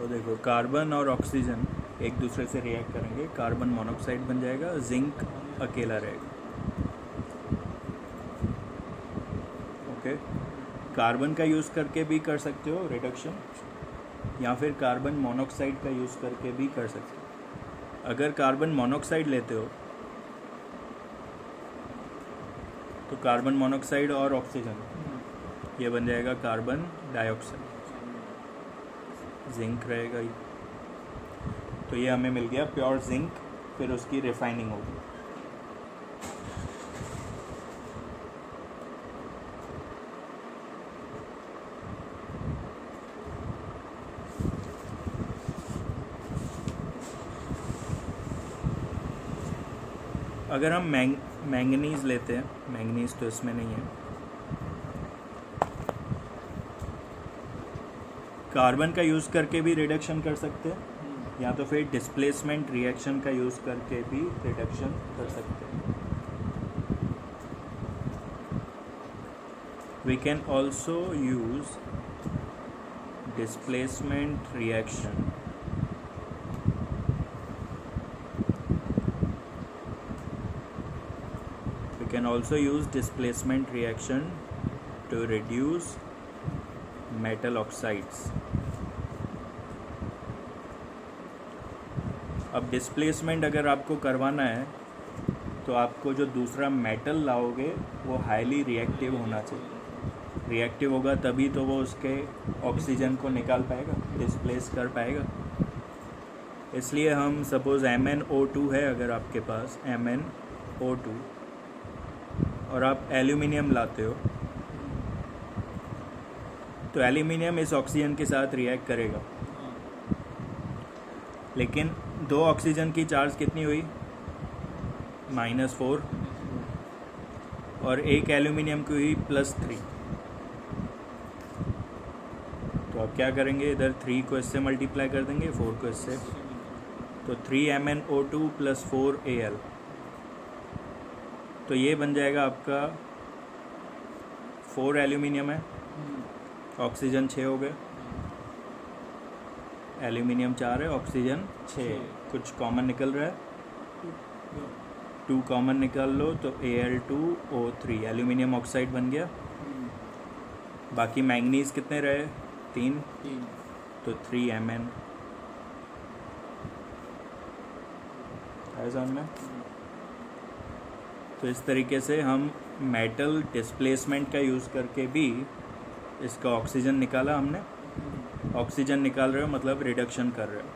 तो देखो कार्बन और ऑक्सीजन एक दूसरे से रिएक्ट करेंगे, कार्बन मोनोऑक्साइड बन जाएगा, जिंक अकेला रहेगा। ओके, कार्बन का यूज़ करके भी कर सकते हो रिडक्शन, या फिर कार्बन मोनोऑक्साइड का यूज़ करके भी कर सकते हो। अगर कार्बन मोनोऑक्साइड लेते हो तो कार्बन मोनोऑक्साइड और ऑक्सीजन ये बन जाएगा कार्बन डाइऑक्साइड, जिंक रहेगा ये। तो ये हमें मिल गया प्योर जिंक, फिर उसकी रिफाइनिंग होगी। अगर हम मैंगनीज़ लेते हैं, मैंगनीज़ तो इसमें नहीं है, कार्बन का यूज़ करके भी रिडक्शन कर सकते हैं, या तो फिर डिस्प्लेसमेंट रिएक्शन का यूज़ करके भी रिडक्शन कर सकते हैं। We can also use displacement reaction can also use displacement reaction to reduce metal oxides. अब डिस्प्लेसमेंट अगर आपको करवाना है तो आपको जो दूसरा मेटल लाओगे वो हाईली रिएक्टिव होना चाहिए। रिएक्टिव होगा तभी तो वो उसके ऑक्सीजन को निकाल पाएगा, डिस्प्लेस कर पाएगा। इसलिए हम सपोज़ MnO2 है अगर आपके पास MnO2 और आप एल्यूमिनियम लाते हो तो एल्यूमिनियम इस ऑक्सीजन के साथ रिएक्ट करेगा, लेकिन दो ऑक्सीजन की चार्ज कितनी हुई -4 और एक एल्यूमिनियम की हुई +3। तो अब क्या करेंगे, इधर 3 को इससे मल्टीप्लाई कर देंगे, 4 को इससे, तो 3MnO2 + 4Al। तो ये बन जाएगा आपका 4 एल्यूमिनियम है, ऑक्सीजन 6 हो गए, एल्यूमिनियम 4 है, ऑक्सीजन 6, कुछ कॉमन निकल रहा है, 2 कॉमन निकाल लो तो Al2O3 एल्यूमिनियम ऑक्साइड बन गया। बाकी मैंगनीज कितने रहे, 3, तो 3Mn ऐसा में। तो इस तरीके से हम मेटल डिस्प्लेसमेंट का यूज़ करके भी इसका ऑक्सीजन निकाला हमने। ऑक्सीजन निकाल रहे हो मतलब रिडक्शन कर रहे हो।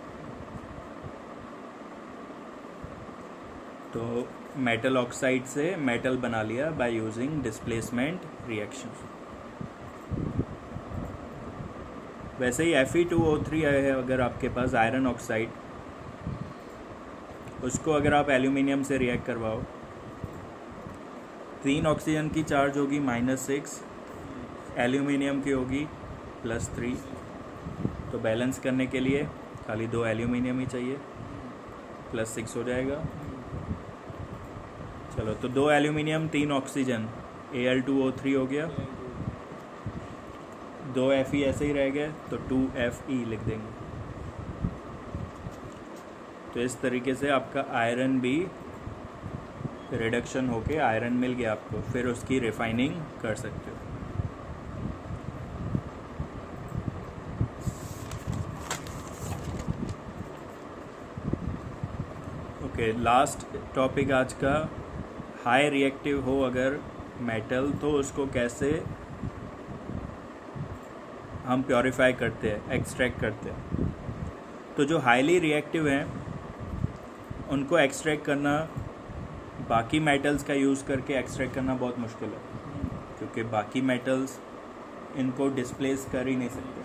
तो मेटल ऑक्साइड से मेटल बना लिया बाय यूजिंग डिस्प्लेसमेंट रिएक्शन। वैसे ही Fe2O3 है अगर आपके पास आयरन ऑक्साइड, उसको अगर आप एल्यूमिनियम से रिएक्ट करवाओ, 3 ऑक्सीजन की चार्ज होगी -6, एल्यूमिनियम की होगी +3। तो बैलेंस करने के लिए खाली 2 एल्यूमिनियम ही चाहिए, +6 हो जाएगा। चलो, तो 2 एल्यूमिनियम 3 ऑक्सीजन Al2O3 हो गया, 2 Fe ऐसे ही रह गए तो 2Fe लिख देंगे। तो इस तरीके से आपका आयरन भी रिडक्शन होके आयरन मिल गया आपको, फिर उसकी रिफाइनिंग कर सकते हो। ओके, लास्ट टॉपिक आज का, हाई रिएक्टिव हो अगर मेटल तो उसको कैसे हम प्योरीफाई करते हैं, एक्सट्रैक्ट करते हैं। तो जो हाईली रिएक्टिव हैं उनको एक्सट्रैक्ट करना, बाकी मेटल्स का यूज़ करके एक्सट्रैक्ट करना बहुत मुश्किल है, क्योंकि बाकी मेटल्स इनको डिस्प्लेस कर ही नहीं सकते,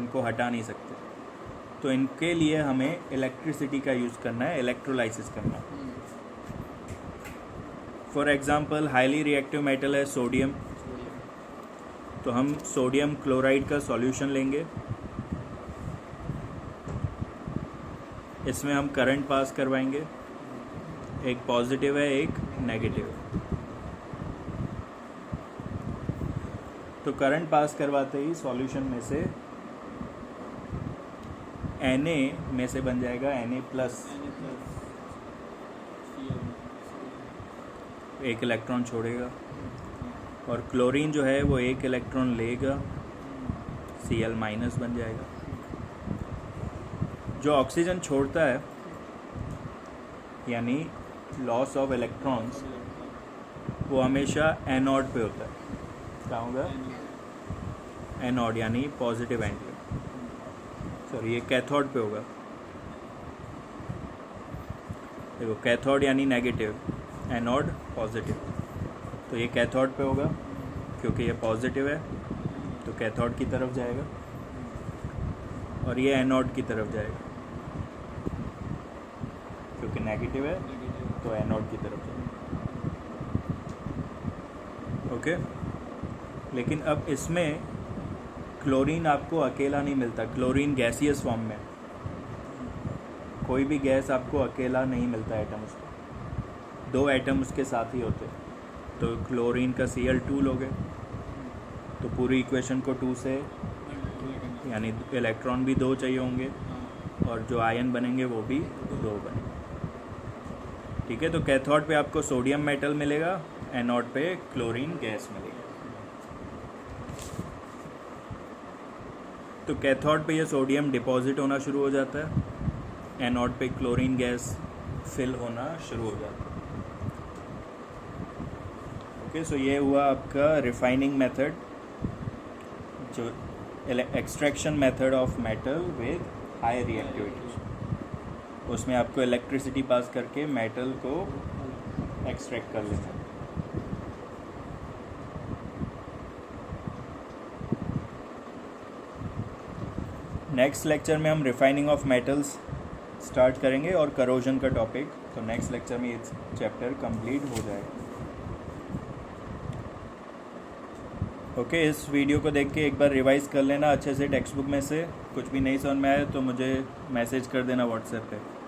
इनको हटा नहीं सकते। तो इनके लिए हमें इलेक्ट्रिसिटी का यूज़ करना है, इलेक्ट्रोलाइसिस करना है। For example highly reactive metal है सोडियम, तो हम सोडियम क्लोराइड का सॉल्यूशन लेंगे, इसमें हम करंट पास करवाएंगे, एक पॉजिटिव है एक नेगेटिव है। तो करंट पास करवाते ही सॉल्यूशन में से Na में से बन जाएगा Na प्लस, एक इलेक्ट्रॉन छोड़ेगा, और क्लोरीन जो है वो एक इलेक्ट्रॉन लेगा, Cl माइनस बन जाएगा। जो ऑक्सीजन छोड़ता है यानी लॉस ऑफ इलेक्ट्रॉन्स, वो हमेशा एनोड पे होता है। क्या होगा? एनोड यानी पॉजिटिव एंड पे, सॉरी ये कैथोड पे होगा। देखो कैथोड यानी नेगेटिव, एनोड पॉजिटिव, तो ये कैथोड पे होगा क्योंकि ये पॉजिटिव है तो कैथोड की तरफ जाएगा, और ये एनोड की तरफ जाएगा क्योंकि नेगेटिव है तो एनोड की तरफ जाएगा। ओके, लेकिन अब इसमें क्लोरीन आपको अकेला नहीं मिलता, क्लोरीन गैसियस फॉर्म में, कोई भी गैस आपको अकेला नहीं मिलता एटम उसका, 2 एटम उसके साथ ही होते। तो क्लोरीन का Cl2 लोगे तो पूरी इक्वेशन को 2 से, यानी इलेक्ट्रॉन भी 2 चाहिए होंगे और जो आयन बनेंगे वो भी 2 बनेंगे। ठीक है, तो कैथोड पे आपको सोडियम मेटल मिलेगा, एनोड पे क्लोरीन गैस मिलेगा। तो कैथोड पे ये सोडियम डिपॉजिट होना शुरू हो जाता है, एनोड पे क्लोरीन गैस फिल होना शुरू हो जाता है। ओके, सो ये हुआ आपका रिफाइनिंग मेथड, जो extraction method of metal with high reactivity. उसमें आपको इलेक्ट्रिसिटी पास करके मेटल को एक्सट्रैक्ट कर लेना है। नेक्स्ट लेक्चर में हम रिफाइनिंग ऑफ मेटल्स स्टार्ट करेंगे और करोजन का टॉपिक, तो नेक्स्ट लेक्चर में ये चैप्टर कंप्लीट हो जाएगा। ओके, इस वीडियो को देख के एक बार रिवाइज कर लेना अच्छे से टेक्स्ट बुक में से, कुछ भी नहीं समझ में आए तो मुझे मैसेज कर देना व्हाट्सएप पे।